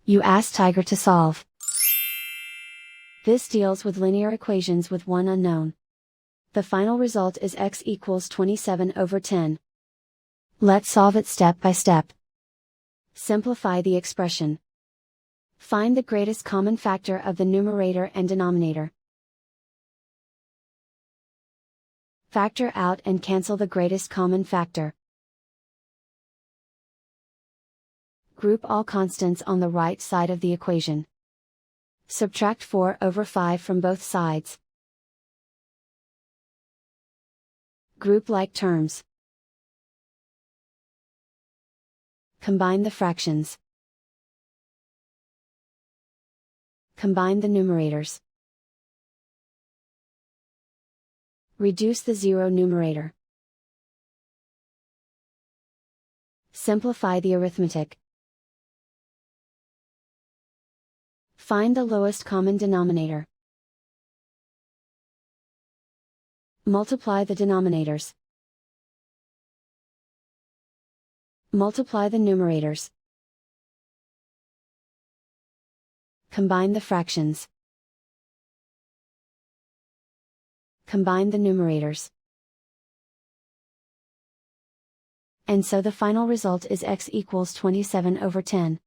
You ask Tiger to solve. This deals with linear equations with one unknown. The final result is x equals 27/10. Let's solve it step by step. Simplify the expression. Find the greatest common factor of the numerator and denominator. Factor out and cancel the greatest common factor. Group all constants on the right side of the equation. Subtract 4/5 from both sides. Group like terms. Combine the fractions. Combine the numerators. Reduce the zero numerator. Simplify the arithmetic. Find the lowest common denominator. Multiply the denominators. Multiply the numerators. Combine the fractions. Combine the numerators. And so the final result is x equals 27/10.